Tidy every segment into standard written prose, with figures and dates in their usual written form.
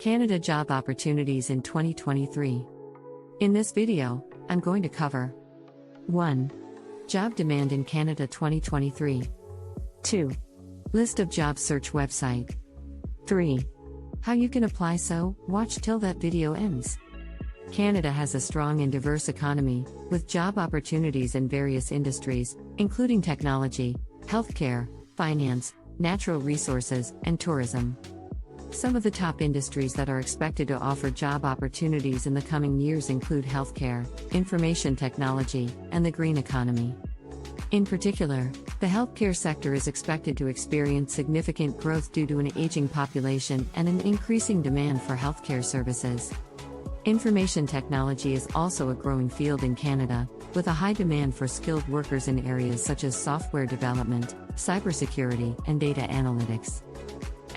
Canada job opportunities in 2023. In this video, I'm going to cover 1. Job demand in Canada 2023. 2. List of job search website. 3. How you can apply, so watch till that video ends. Canada has a strong and diverse economy, with job opportunities in various industries, including technology, healthcare, finance, natural resources, and tourism. Some of the top industries that are expected to offer job opportunities in the coming years include healthcare, information technology, and the green economy. In particular, the healthcare sector is expected to experience significant growth due to an aging population and an increasing demand for healthcare services. Information technology is also a growing field in Canada, with a high demand for skilled workers in areas such as software development, cybersecurity, and data analytics.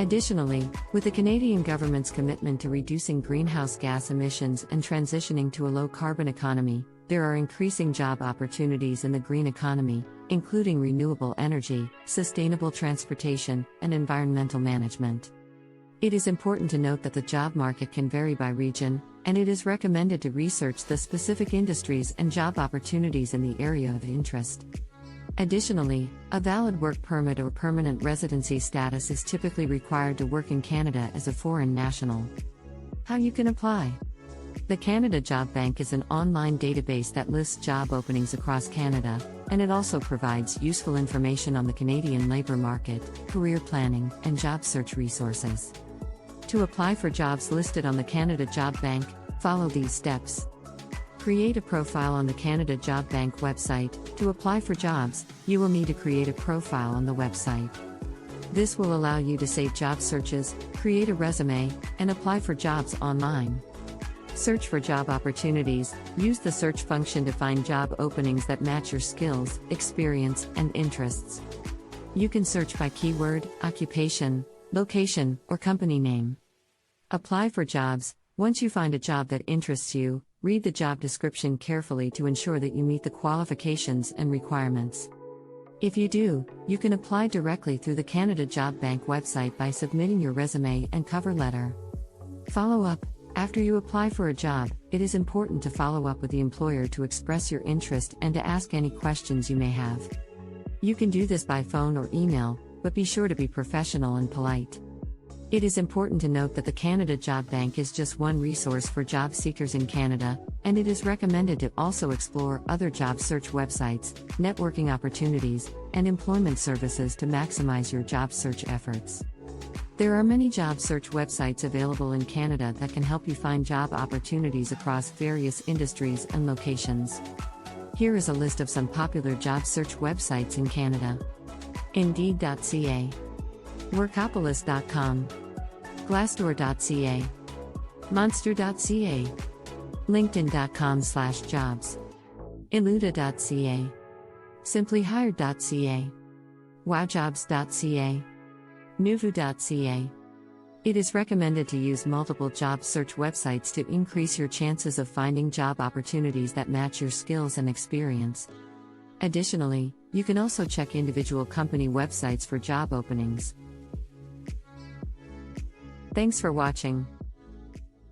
Additionally, with the Canadian government's commitment to reducing greenhouse gas emissions and transitioning to a low-carbon economy, there are increasing job opportunities in the green economy, including renewable energy, sustainable transportation, and environmental management. It is important to note that the job market can vary by region, and it is recommended to research the specific industries and job opportunities in the area of interest. Additionally, a valid work permit or permanent residency status is typically required to work in Canada as a foreign national. How you can apply. The Canada Job Bank is an online database that lists job openings across Canada, and it also provides useful information on the Canadian labour market, career planning, and job search resources. To apply for jobs listed on the Canada Job Bank, follow these steps. Create a profile on the Canada Job Bank website. To apply for jobs, you will need to create a profile on the website. This will allow you to save job searches, create a resume, and apply for jobs online. Search for job opportunities. Use the search function to find job openings that match your skills, experience, and interests. You can search by keyword, occupation, location, or company name. Apply for jobs. Once you find a job that interests you, read the job description carefully to ensure that you meet the qualifications and requirements. If you do, you can apply directly through the Canada Job Bank website by submitting your resume and cover letter. Follow up. After you apply for a job, it is important to follow up with the employer to express your interest and to ask any questions you may have. You can do this by phone or email, but be sure to be professional and polite. It is important to note that the Canada Job Bank is just one resource for job seekers in Canada, and it is recommended to also explore other job search websites, networking opportunities, and employment services to maximize your job search efforts. There are many job search websites available in Canada that can help you find job opportunities across various industries and locations. Here is a list of some popular job search websites in Canada. Indeed.ca, Workopolis.com, Glassdoor.ca, Monster.ca, LinkedIn.com/jobs, Iluda.ca, Simplyhired.ca, Wowjobs.ca, Nuvu.ca. It is recommended to use multiple job search websites to increase your chances of finding job opportunities that match your skills and experience. Additionally, you can also check individual company websites for job openings. Thanks for watching.